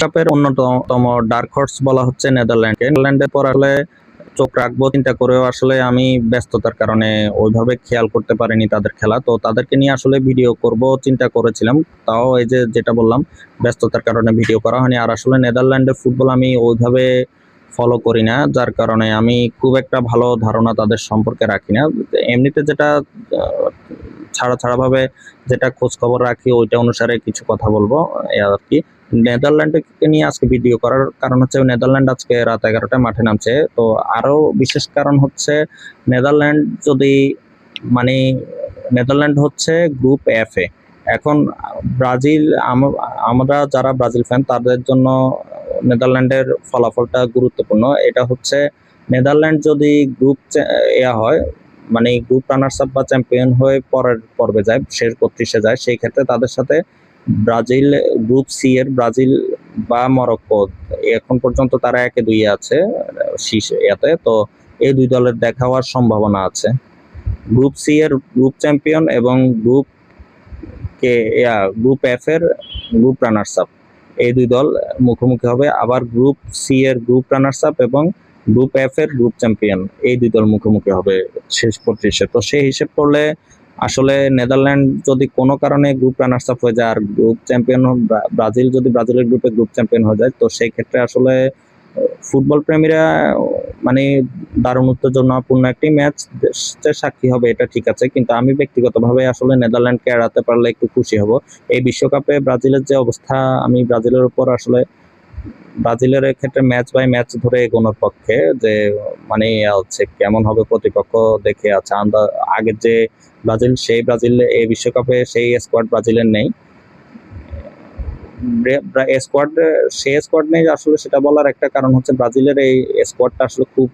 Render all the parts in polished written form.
বিশ্বকাপের অন্যতম dark horse বলা হচ্ছে নেদারল্যান্ডকে। নেদারল্যান্ডের পর আসলে চোখ রাখবো চিন্তা করেও আসলে আমি ব্যস্ততার কারণে ওইভাবে খেয়াল করতে পারিনি তাদের খেলা। তো তাদেরকে নিয়ে আসলে ভিডিও করব চিন্তা করেছিলাম, তাও এই যে যেটা বললাম ব্যস্ততার কারণে ভিডিও করা হয়নি। আর আসলে নেদারল্যান্ডের ফুটবল আমি ওইভাবে ফলো করি না, যার কারণে আমি খুব একটা ভালো ধারণা তাদের সম্পর্কে রাখি না। এমনিতে যেটা ছাড়া ছাড়া ভাবে যেটা খোঁজ খবর রাখি ওইটা অনুসারে কিছু কথা বলবো এই আর কি। নেদারল্যান্ডকে নিয়ে আজকে ভিডিও করার কারণ হচ্ছে নেদারল্যান্ড আজকে রাত 11টায় মাঠে নামছে। তো আরো বিশেষ কারণ হচ্ছে নেদারল্যান্ড যদি মানে নেদারল্যান্ড হচ্ছে গ্রুপ এফ এ। এখন ব্রাজিল আমরা যারা ব্রাজিল ফ্যান তাদের জন্য নেদারল্যান্ডের ফলাফলটা গুরুত্বপূর্ণ। এটা হচ্ছে নেদারল্যান্ড যদি গ্রুপ হয় মানে গ্রুপ রানার্স আপ বা চ্যাম্পিয়ন হয়ে পরের পর্বে যায়, শেষ 32-এ যায়, সেই ক্ষেত্রে তাদের সাথে ব্রাজিল গ্রুপ সি এর ব্রাজিল বা মরক্কো এখন পর্যন্ত তারা 1-2 আছে শীর্ষ ইয়াতে। তো এই দুই দলের দেখা হওয়ার সম্ভাবনা আছে। গ্রুপ সি এর গ্রুপ চ্যাম্পিয়ন এবং গ্রুপ এফ এর গ্রুপ রানার্স আপ এই দুই দল মুখোমুখি হবে। আবার গ্রুপ সি এর গ্রুপ রানার্স আপ এবং গ্রুপ এফ এর গ্রুপ চ্যাম্পিয়ন এই দুই দল মুখোমুখি হবে শেষ 32-এ। তো সেই হিসেব করলে আসলে নেদারল্যান্ড যদি কোনো কারণে গ্রুপ রানার্স আপ হয়ে যায় আর গ্রুপ চ্যাম্পিয়ন ব্রাজিল যদি ব্রাজিলের গ্রুপে গ্রুপ চ্যাম্পিয়ন হয়ে যায়, তো সেই ক্ষেত্রে আসলে ফুটবল প্রেমীরা মানে দারুণ উত্তেজনাপূর্ণ একটি ম্যাচ সাক্ষী হবে, এটা ঠিক আছে। কিন্তু আমি ব্যক্তিগতভাবে আসলে নেদারল্যান্ডকে এড়াতে পারলে একটু খুশি হব। এই বিশ্বকাপে ব্রাজিলের যে অবস্থা, আমি ব্রাজিলের উপর আসলে ব্রাজিলের ক্ষেত্রে ম্যাচ বাই ম্যাচ ধরে এগোনোর পক্ষে, যে মানে হচ্ছে কেমন হবে প্রতিপক্ষ দেখে আছে। আমরা আগের যে ব্রাজিল সেই ব্রাজিল এই বিশ্বকাপে সেই স্কোয়াড ব্রাজিলের নেই। স্কোয়াড নেই আসলে সেটা বলার একটা কারণ হচ্ছে ব্রাজিলের এই স্কোয়াডটা আসলে খুব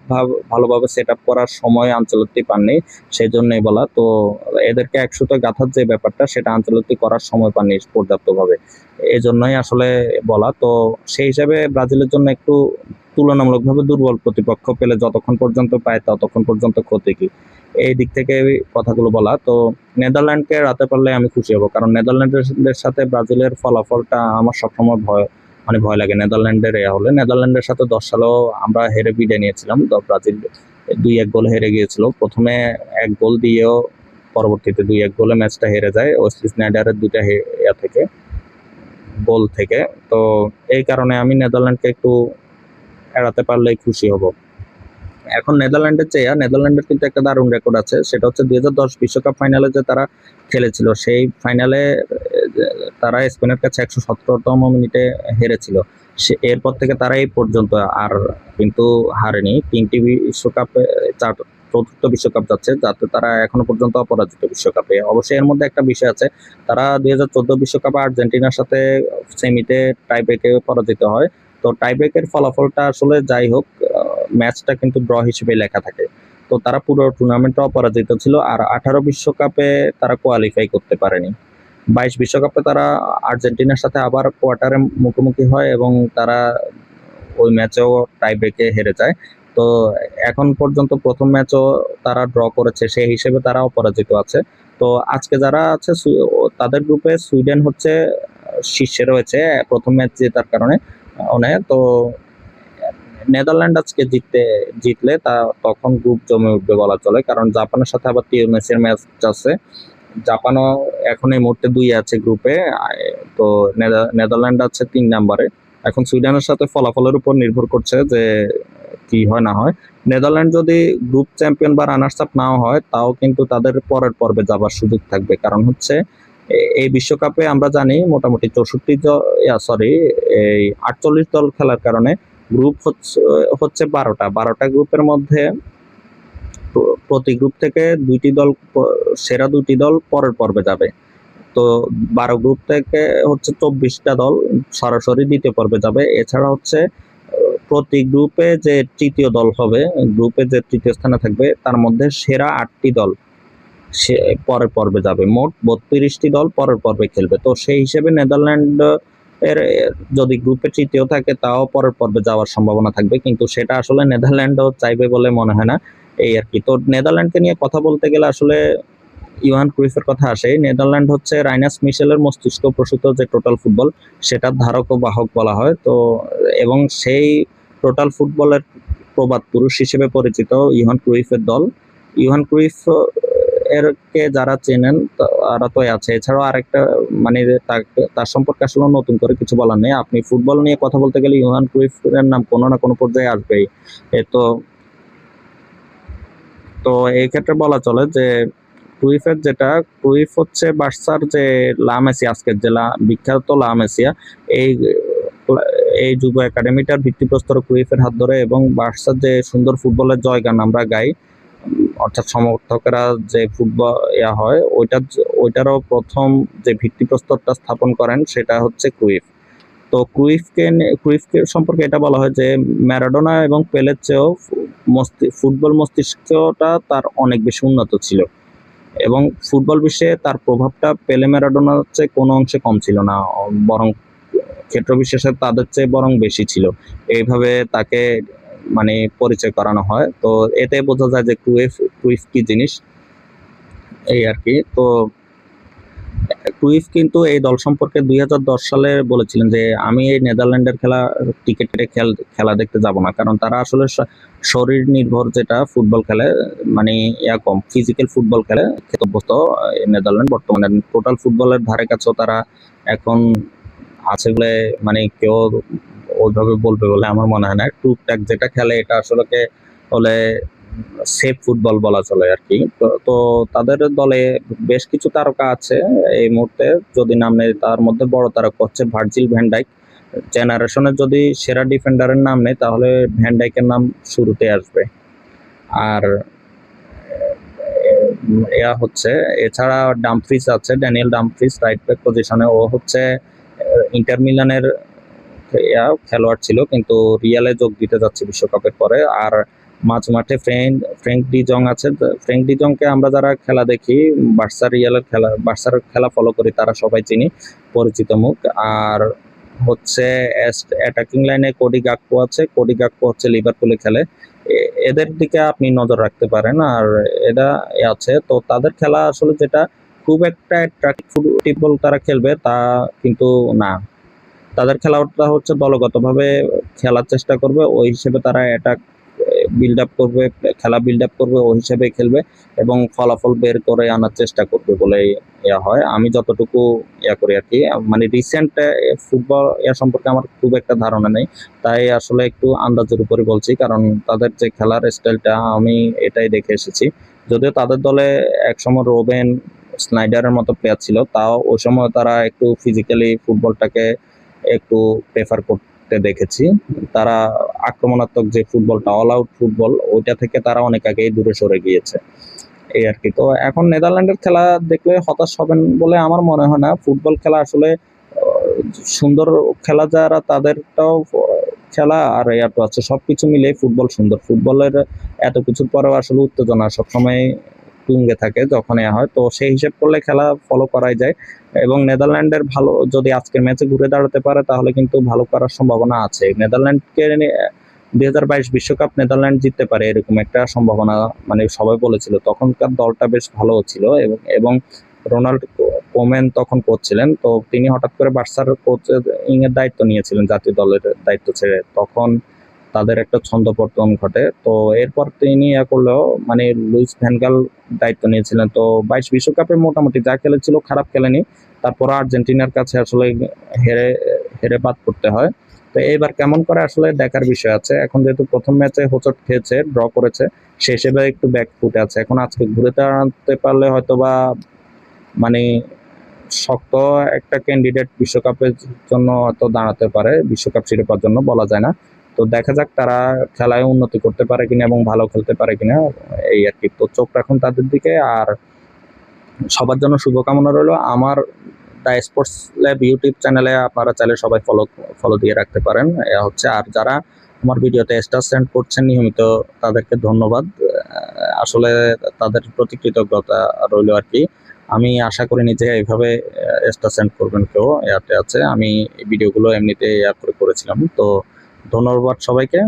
ভালোভাবে সেট আপ করার সময় আঞ্চলতি পাননি, সেই জন্যই বলা। তো এদেরকে একসাথে গাঁথার যে ব্যাপারটা সেটা আঞ্চলতি করার সময় পাননি পর্যাপ্তভাবে, এই জন্যই আসলে বলা। তো সেই হিসাবে ব্রাজিলের জন্য একটু তুলনামূলকভাবে দুর্বল প্রতিপক্ষ পেলে যতক্ষণ পর্যন্ত পায় ততক্ষণ পর্যন্ত ক্ষতি কি, এই দিক থেকে কথাগুলো বলা। তো নেদারল্যান্ডকে রাতে পারলে আমি খুশি হব, কারণ নেদারল্যান্ডের সাথে ব্রাজিলের ফলাফলটা আমার সবসময় ভয় লাগে। নেদারল্যান্ডের হলে নেদারল্যান্ডের সাথে 10 সালেও আমরা হেরে বিদায় নিয়েছিলাম। তো ব্রাজিল 2-1 গোলে হেরে গিয়েছিল, প্রথমে 1 গোল দিয়েও পরবর্তীতে 2-1 গোলে ম্যাচটা হেরে যায় ওয়েসলি স্নাইডারের দুইটা থেকে গোল থেকে। তো এই কারণে আমি নেদারল্যান্ডকে একটু এড়াতে পারলেই খুশি হব। এখন নেদারল্যান্ডের কিন্তু একটা দারুণ রেকর্ড আছে, সেটা হচ্ছে 2010 বিশ্বকাপ ফাইনালে যে তারা খেলেছিল, সেই ফাইনালে তারা স্পেনের কাছে 117তম মিনিটে হেরেছিল। এরপর থেকে তারা এই পর্যন্ত আর কিন্তু হারেনি। 3টি বিশ্বকাপে চতুর্থ বিশ্বকাপ যাচ্ছে, যাতে তারা এখনো পর্যন্ত অপরাজিত বিশ্বকাপে। অবশ্যই এর মধ্যে একটা বিষয় আছে, তারা 2014 বিশ্বকাপে আর্জেন্টিনার সাথে সেমিতে টাইব্রেকে পরাজিত হয়। তো টাইব্রেকের ফলাফলটা আসলে যাই হোক, ম্যাচটা কিন্তু ড্র হিসেবে লেখা থাকে। তো তারা পুরো টুর্নামেন্টে অপরাজিত ছিল, আর 18 বিশ্বকাপে তারা কোয়ালিফাই করতে পারেনি। 22 বিশ্বকাপে তারা আর্জেন্টিনার সাথে আবার কোয়ার্টারে মুখোমুখি হয় এবং তারা ওই ম্যাচেও টাই ব্রেকে হেরে যায়। তো এখন পর্যন্ত প্রথম ম্যাচও তারা ড্র করেছে, সেই হিসেবে তারা অপরাজিত আছে। তো আজকে যারা আছে তাদের গ্রুপে সুইডেন হচ্ছে শীর্ষে রয়েছে প্রথম ম্যাচ জেতার কারণে। তো নেদারল্যান্ড আজকে জিতলে তা তখন গ্রুপ জমে উঠবে বলা চলে, কারণ জাপানের সাথে আবার টিউনিসিয়ার ম্যাচ আছে। জাপানও এখন এই মুহূর্তে 2 আছে গ্রুপে। তো নেদারল্যান্ড আছে 3 নম্বরে। এখন সুইডেনের সাথে ফলাফলের উপর নির্ভর করছে যে কি হয় না হয়। নেদারল্যান্ড যদি গ্রুপ চ্যাম্পিয়ন বা রানার্স আপ নাও হয়, তাও কিন্তু তাদের পরের পর্বে যাবার সুযোগ থাকবে। কারণ হচ্ছে এই বিশ্বকাপে আমরা জানি মোটামুটি 48 দল খেলার কারণে গ্রুপ হচ্ছে 12টা গ্রুপের মধ্যে প্রতি গ্রুপ থেকে সেরা 2টি দল পরের পর্বে যাবে। তো 12 গ্রুপ থেকে হচ্ছে 24টা দল সরাসরি দ্বিতীয় পর্বে যাবে। এছাড়া হচ্ছে প্রতি গ্রুপে যে তৃতীয় দল হবে, গ্রুপে যে তৃতীয় স্থানে থাকবে তার মধ্যে সেরা 8টি দল সে পরের পর্বে যাবে। মোট 32টি দল পরের পর্বে খেলবে। তো সেই হিসেবে নেদারল্যান্ড এর যদি গ্রুপে তৃতীয় থাকে তাও পরের পর্বে যাওয়ার সম্ভাবনা থাকবে, কিন্তু সেটা আসলে নেদারল্যান্ডও চাইবে বলে মনে হয় না, এই আর কি। তো নেদারল্যান্ডকে নিয়ে কথা বলতে গেলে আসলে ইওহান ক্রুইফের কথা আসে, নেদারল্যান্ড হচ্ছে রাইনাস মিশেলের মস্তিষ্ক প্রসূত যে টোটাল ফুটবল সেটার ধারক ও বাহক বলা হয়। তো এবং সেই টোটাল ফুটবলের প্রবাদ পুরুষ হিসেবে পরিচিত ইওহান ক্রুইফের দল। ইওহান ক্রুইফ এরকে যারা চেনেন তারা তো আছে। এছাড়াও আরেকটা মানে তার সম্পর্কে আসলে নতুন করে কিছু বলার নেই। আপনি ফুটবল নিয়ে কথা বলতে গেলে ইওহান ক্রুইফের নাম কোনো না কোনো পর্যায়ে আসবেই। তো তো এই ক্ষেত্রে বলা চলে যে ক্রুইফ হচ্ছে বার্সার যে লা মেসিয়া, আজকের যে বিখ্যাত লা মেসিয়া, এই এই যুব একাডেমিটার ভিত্তিপ্রস্তর ক্রুইফের হাত ধরে, এবং বার্সার যে সুন্দর ফুটবলের জয়গান আমরা গাই, অর্থাৎ সমর্থকেরা যে ফুটবল হয় ওইটারও প্রথম যে ভিত্তিপ্রস্তরটা স্থাপন করেন সেটা হচ্ছে ক্রুইফ। তো ক্রুইফকে সম্পর্কে এটা বলা হয় যে ম্যারাডোনা এবং পেলের চেয়েও ফুটবল মস্তিষ্কটা তার অনেক বেশি উন্নত ছিল, এবং ফুটবল বিশ্বে তার প্রভাবটা পেলে ম্যারাডোনার চেয়ে কোনো অংশে কম ছিল না, বরং ক্ষেত্র বিশেষে তাদের চেয়ে বরং বেশি ছিল। এইভাবে তাকে মানে পরিচয় করানো হয়। তো এতে বোঝা যায় যে ক্রুইফ কি জিনিস, এই আর কি। তো ক্রুইফ কিন্তু এই দল সম্পর্কে 2010 সালে বলেছিলেন যে আমি এই নেদারল্যান্ডের টিকিট কেটে খেলা দেখতে যাব না, কারণ তারা আসলে শরীর নির্ভর যেটা ফুটবল খেলে, মানে কম ফিজিক্যাল ফুটবল খেলে অভ্যস্ত নেদারল্যান্ড। বর্তমানে টোটাল ফুটবলের ধারে কাছেও তারা এখন আছে বলে মানে কেউ ওইভাবে বলবে বলে আমার মনে হয় না। টুকটাক যেটা খেলে এটা আসলে বলে সেফ ফুটবল বলা চলে আর কি। তো তাদের দলে বেশ কিছু তারকা আছে এই মুহূর্তে, যদি নাম নেই তার মধ্যে বড় তারকা হচ্ছে ভার্জিল ভ্যান ডাইক। জেনারেশনের যদি সেরা ডিফেন্ডারের নাম নেই তাহলে ভ্যান ডাইকের নাম শুরুতে আসবে। আর হচ্ছে এছাড়া ডামফ্রিজ আছে, ড্যানিয়েল ডামফ্রিজ রাইট ব্যাক পজিশনে। ও হচ্ছে ইন্টার মিলানের খেলোয়াড় ছিল, কিন্তু রিয়ালে যোগ দিতে যাচ্ছে বিশ্বকাপের পরে। আর মাঝ মাঠে ফ্রেঙ্ক ডি জং আছে। ফ্রেঙ্ক ডি জংকে আমরা যারা খেলা দেখি, বার্সার খেলা ফলো করি, তারা সবাই চিনি, পরিচিত মুখ। আর হচ্ছে অ্যাটাকিং লাইনে কোডি গাকপো আছে। কোডি গাকপো হচ্ছে লিভারপুলে খেলে, এদের দিকে আপনি নজর রাখতে পারেন। আর এরা আছে, তো তাদের খেলা আসলে যেটা খুব একটা অ্যাট্রাক্টিভ ফুটবল তারা খেলবে তা কিন্তু না। তাদের খেলাটা হচ্ছে দলগতভাবে খেলার চেষ্টা করবে, ওই হিসেবে তারা অ্যাটাক বিল্ড আপ করবে, খেলা বিল্ড আপ করবে, ওই হিসেবে খেলবে এবং ফলাফল বের করে আনার চেষ্টা করবে বলে হয়। আমি যতটুকু করি আর কি, মানে রিসেন্ট ফুটবল সম্পর্কে আমার খুব একটা ধারণা নেই, তাই আসলে একটু আন্দাজের উপরে বলছি, কারণ তাদের যে খেলার স্টাইলটা আমি এটাই দেখে এসেছি। যদিও তাদের দলে একসময় রোবেন স্নাইডারের মতো প্লেয়ার ছিল, তাও ওই সময় তারা একটু ফিজিক্যালি ফুটবলটাকে একটু প্রেফার করতে দেখেছি। তারা আক্রমণাত্মক যে ফুটবলটা, অল আউট ফুটবল, ওইটা থেকে তারা অনেক আগেই দূরে সরে গিয়েছে, এই আর কি। তো এখন নেদারল্যান্ডের খেলা দেখলে হতাশ হবেন বলে আমার মনে হয় না। ফুটবল খেলা আসলে সুন্দর খেলা যারা তাদেরটাও খেলা, আর আছে সবকিছু মিলে ফুটবল সুন্দর। ফুটবলের এত কিছুর পরেও আসলে উত্তেজনা সবসময় তুঙ্গে থাকে যখন হয়, তো সেই হিসেব করলে খেলা ফলো করাই যায়। এবং নেদারল্যান্ডের ভালো যদি আজকের ম্যাচে ঘুরে দাঁড়াতে পারে তাহলে কিন্তু ভালো করার সম্ভাবনা আছে। নেদারল্যান্ডকে 2022 বিশ্বকাপ নেদারল্যান্ড জিততে পারে এরকম একটা সম্ভাবনা মানে সবাই বলেছিল। তখনকার দলটা বেশ ভালো ছিল, এবং রোনাল্ড কোমেন তখন কোচ ছিলেন। তো তিনি হঠাৎ করে বার্সার কোচের এর দায়িত্ব নিয়েছিলেন, জাতীয় দলের দায়িত্ব ছেড়ে। তখন তাদের একটা ছন্দপতন ঘটে। তো এরপর তিনি করলেও মানে লুইস ভ্যান গাল দায়িত্ব নিয়েছিলেন। তো 22 বিশ্বকাপে মোটামুটি যা খেলেছিল খারাপ খেলেনি, তারপর আর্জেন্টিনার কাছে আসলে হেরে হেরে বাদ করতে হয়। তো এইবার কেমন করে আসলে দেখার বিষয় আছে। এখন যেহেতু প্রথম ম্যাচে হোঁচট খেয়েছে, ড্র করেছে, সে হিসেবে একটু ব্যাক ফুটে আছে। এখন আজকে ঘুরে দাঁড়াতে পারলে হয়তো বা মানে শক্ত একটা ক্যান্ডিডেট বিশ্বকাপের জন্য হয়তো দাঁড়াতে পারে, বিশ্বকাপ শিরোপার জন্য বলা যায় না। তো দেখা যাক তারা খেলায় উন্নতি করতে পারে কিনা এবং ভালো খেলতে পারে কিনা, এই আর কি। তো চোখ রাখুন তাদের দিকে। আর সবার জন্য শুভকামনা রইল। আমার দ্য স্পোর্টস ল্যাব ইউটিউব চ্যানেলে আপনারা চাইলে সবাই ফলো দিয়ে রাখতে পারেন। আর যারা আমার ভিডিওতে স্টার সেন্ড করছেন নিয়মিত, তাদেরকে ধন্যবাদ। আসলে তাদের প্রতি কৃতজ্ঞতা রইল আর কি। আমি আশা করিনি যে এইভাবে স্টার সেন্ড করবেন কেউ। আছে আমি এই ভিডিওগুলো এমনিতে করে করেছিলাম। তো ধন্যবাদ সবাইকে।